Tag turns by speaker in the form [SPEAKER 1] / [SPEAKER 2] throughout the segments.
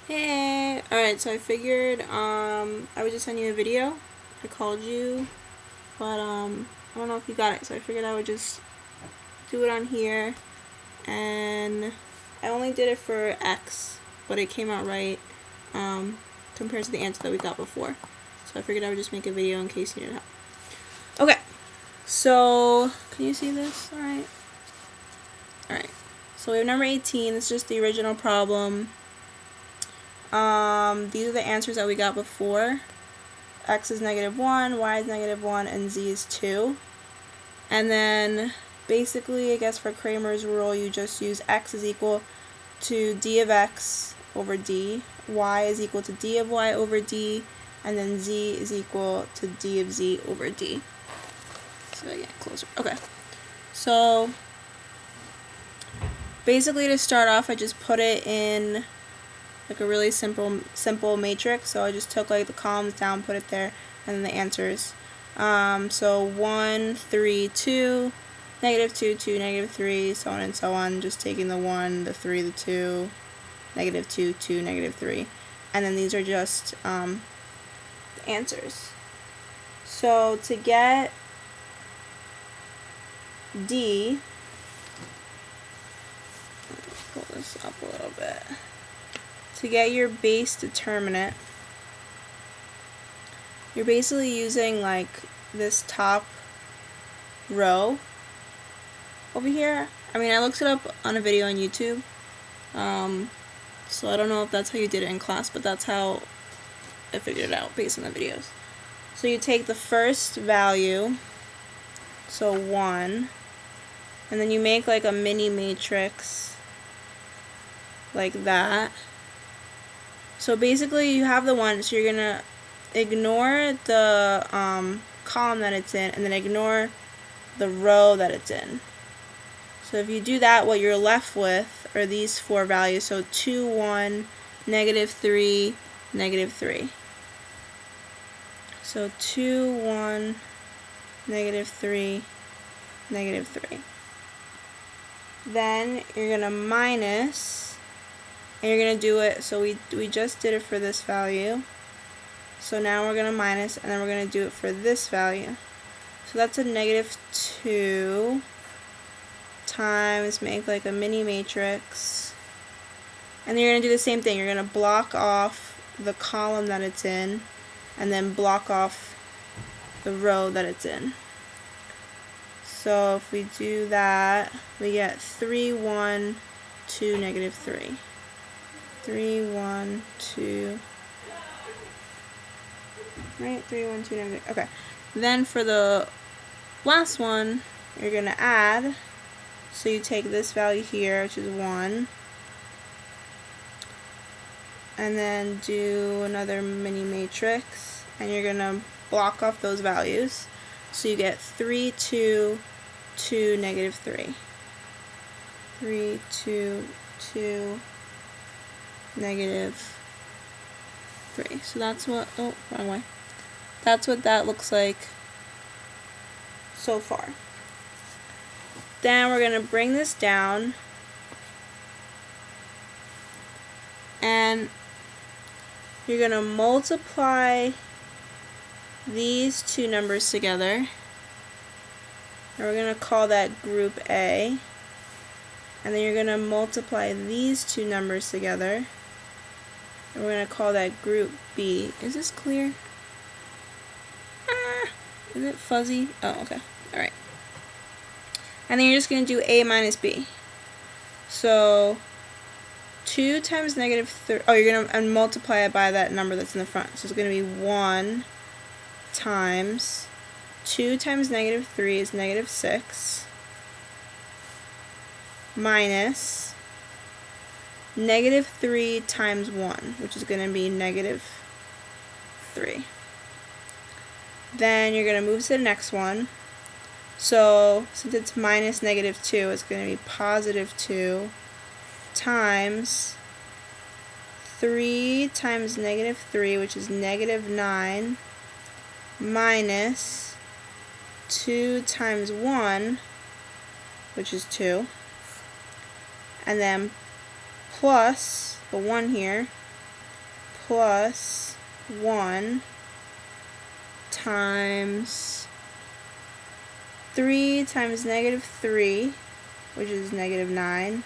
[SPEAKER 1] Hey, alright, so I figured I would just send you a video. I called you, but I don't know if you got it, so I figured I would just do it on here. And I only did it for X, but it came out right compared to the answer that we got before. So I figured I would just make a video in case you needed help. Okay, so can you see this? Alright. Alright, so we have number 18. This is just the original problem. These are the answers that we got before. X is -1, Y is -1, and Z is 2. And then basically, I guess for Kramer's rule, you just use X is equal to D of X over D, Y is equal to D of Y over D, and then Z is equal to D of Z over D. So I get closer. Okay. So basically, to start off, I just put it in like a really simple matrix. So I just took like the columns down, put it there, and then the answers. So 1, 3, 2, -2, 2, -3, so on and so on. Just taking the 1, the 3, the 2, -2, 2, -3. And then these are just the answers. So to get D, let's pull this up a little bit. To get your base determinant, you're basically using like this top row over here. I mean, I looked it up on a video on YouTube, so I don't know if that's how you did it in class, but that's how I figured it out based on the videos. So you take the first value, so 1, and then you make like a mini matrix like that. So basically you have the 1, so you're going to ignore the column that it's in, and then ignore the row that it's in. So if you do that, what you're left with are these 4 values. So 2, 1, -3, -3. So 2, 1, -3, -3. Then you're going to minus, and you're going to do it, so we just did it for this value. So now we're going to minus, and then we're going to do it for this value. So that's a -2 times, make like a mini matrix. And then you're going to do the same thing. You're going to block off the column that it's in, and then block off the row that it's in. So if we do that, we get 3, 1, 2, -3. 3, 1, 2, right? 3, 1, 2, -3. Okay. Then for the last one, you're going to add. So you take this value here, which is 1, and then do another mini matrix, and you're going to block off those values. So you get 3, 2, 2, -3. 3, 2, 2, -3. So that's what, oh, wrong way. That's what that looks like so far. Then we're going to bring this down, and you're going to multiply these two numbers together, and we're going to call that group A, and then you're going to multiply these two numbers together, and we're going to call that group B. Is this clear? Is it fuzzy? Oh, okay. Alright. And then you're just going to do A minus B. So 2 times -3, oh, you're going to multiply it by that number that's in the front. So it's going to be 1 times 2 times -3 is -6, minus -3 times 1, which is going to be -3. Then you're going to move to the next one. So since it's minus -2, it's going to be +2 times 3 times -3, which is -9, minus 2 times 1, which is 2, and then plus the 1 here, plus 1 times 3 times negative 3, which is negative 9,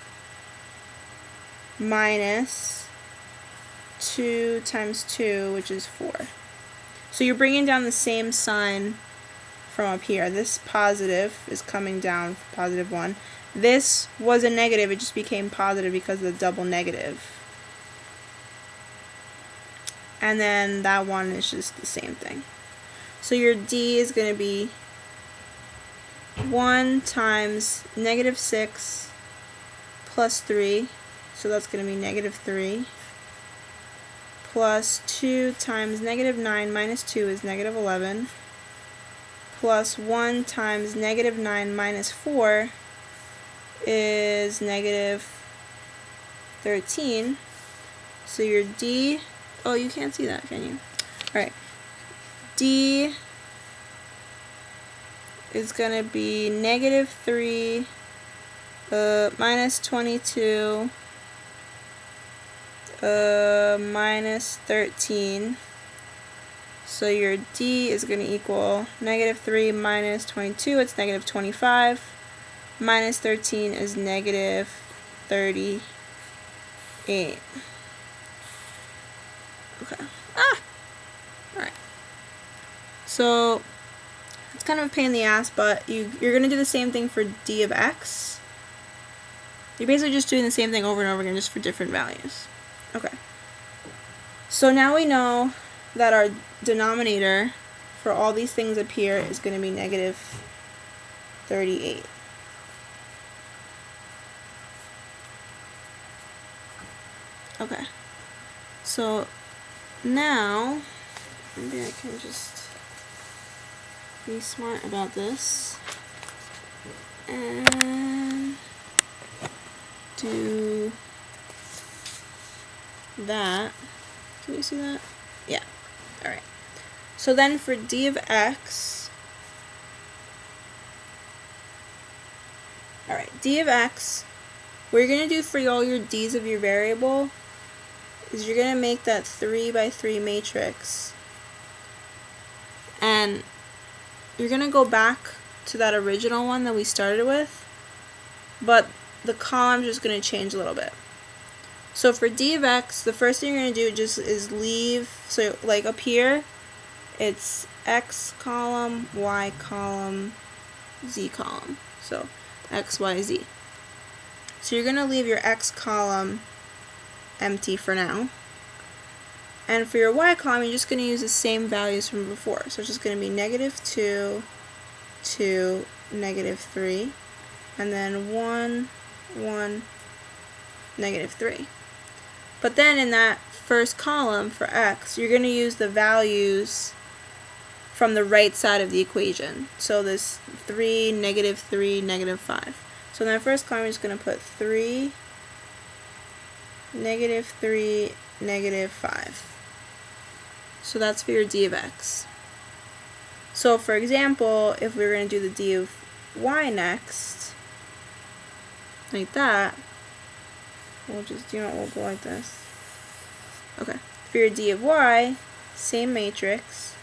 [SPEAKER 1] minus 2 times 2, which is 4. So you're bringing down the same sign from up here. This positive is coming down, positive 1. This was a negative, it just became positive because of the double negative. And then that one is just the same thing. So your D is going to be 1 times negative 6 plus 3, so that's going to be negative 3, plus 2 times negative 9 minus 2 is negative 11, plus 1 times negative 9 minus 4 is negative 13. So your D, oh, you can't see that, can you? Alright, D is going to be negative 3 minus 22 minus 13. So your D is going to equal negative 3 minus 22, it's negative 25, minus 13 is negative 38. Okay. Alright. So it's kind of a pain in the ass, but you're going to do the same thing for D of x. You're basically just doing the same thing over and over again, just for different values. Okay. So now we know that our denominator for all these things up here is going to be negative 38. Okay. So now, maybe I can just be smart about this and do that. Can you see that? Yeah. Alright. So then for D of x, D of x, what you're going to do for all your D's of your variable is you're going to make that 3 by 3 matrix, and you're going to go back to that original one that we started with, but the column's just going to change a little bit. So for D of x, the first thing you're going to do just is leave, so like up here, it's x column, y column, z column. So x, y, z. So you're going to leave your x column empty for now. And for your y column, you're just going to use the same values from before. So it's just going to be negative 2, 2, negative 3, and then 1, 1, negative 3. But then in that first column for x, you're going to use the values from the right side of the equation. So this 3, negative 3, negative 5. So in that first column, you're just going to put 3, negative 3, negative 5. So that's for your D of x. So for example, if we were going to do the D of y next, like that, we'll just, we'll go like this. Okay, for your D of y, same matrix.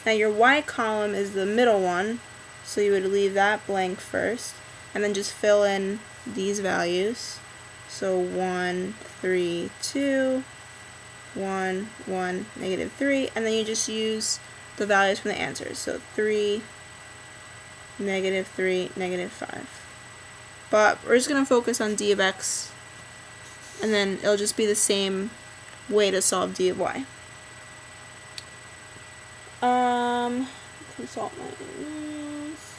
[SPEAKER 1] Now your y column is the middle one, so you would leave that blank first, and then just fill in these values. So 1, 3, 2, 1, 1, negative 3, and then you just use the values from the answers. So 3, negative 3, negative 5. But we're just going to focus on D of x, and then it'll just be the same way to solve D of y. Consult my emails.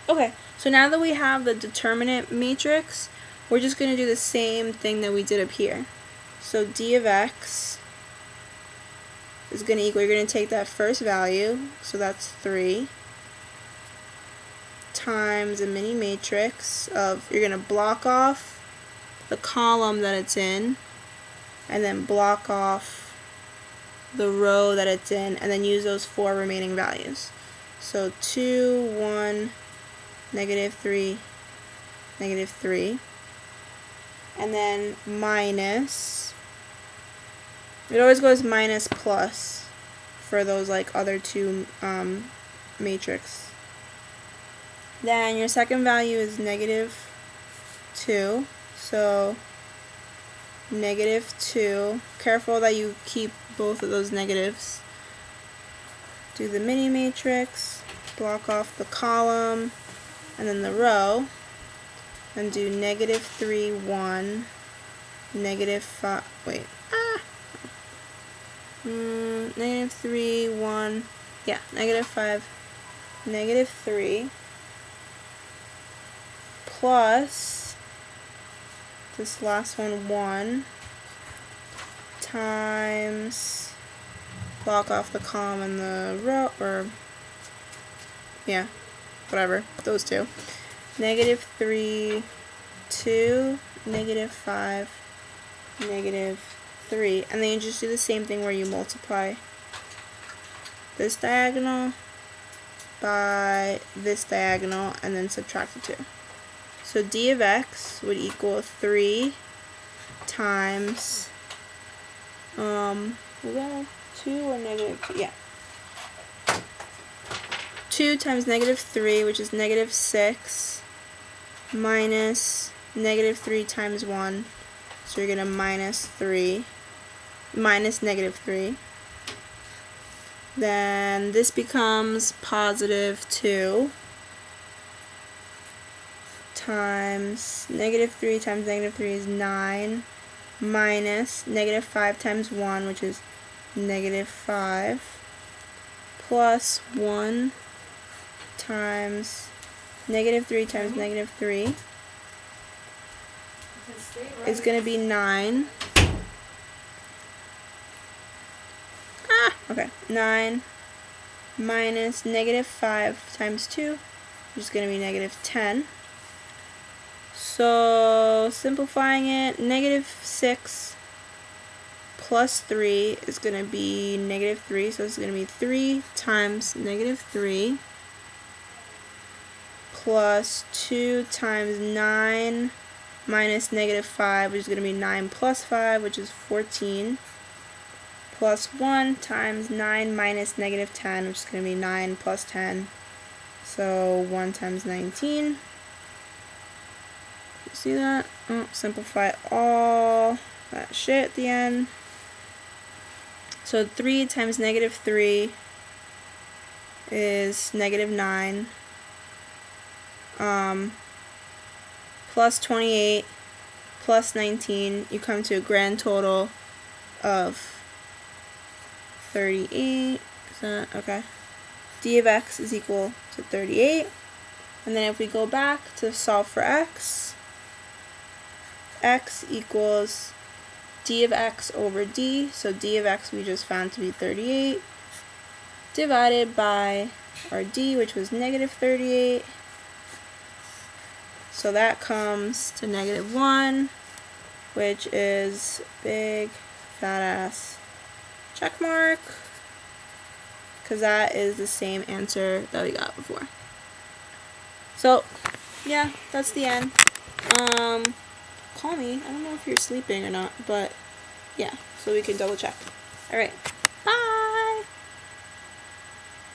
[SPEAKER 1] Okay, so now that we have the determinant matrix, we're just going to do the same thing that we did up here. So D of x is going to equal, you're going to take that first value, so that's 3, times a mini matrix of, you're going to block off the column that it's in, and then block off the row that it's in, and then use those 4 remaining values. So 2, 1, negative 3, negative 3, and then minus It always goes minus plus for those like other two matrix. Then your second value is negative 2. So negative 2. Careful that you keep both of those negatives. Do the mini matrix, block off the column, and then the row, and do negative 3, 1, negative 5, wait, negative 3, 1, yeah, negative 5, negative 3, plus this last one, 1, times, block off the column and the row, or, yeah, whatever, those two. Negative 3, 2, negative 5, negative 3. And then you just do the same thing where you multiply this diagonal by this diagonal and then subtract the 2. So d of x would equal 3 times, was that 2 or negative 2? Yeah. 2 times negative 3, which is negative 6, minus negative 3 times 1. So you're going to minus 3, minus negative 3. Then this becomes positive 2 times negative 3 times negative 3 is 9, minus negative 5 times 1, which is negative 5, plus 1 times negative 3 times negative 3 is going to be 9. Okay, 9 minus negative 5 times 2, which is going to be negative 10. So, simplifying it, negative 6 plus 3 is going to be negative 3, so it's going to be 3 times negative 3 plus 2 times 9 minus negative 5, which is going to be 9 plus 5, which is 14, plus 1 times 9 minus negative 10, which is going to be 9 plus 10, so 1 times 19. You see that? Oh, simplify all that shit at the end. So 3 times negative 3 is negative 9. Plus 28 plus 19, you come to a grand total of 38. Is that okay? D of x is equal to 38. And then if we go back to solve for x equals d of x over d, so d of x we just found to be 38, divided by our d, which was negative 38. So that comes to negative 1, which is big fat ass check mark, because that is the same answer that we got before. So yeah, that's the end. Call me. I don't know if you're sleeping or not, but yeah, so we can double check. Alright.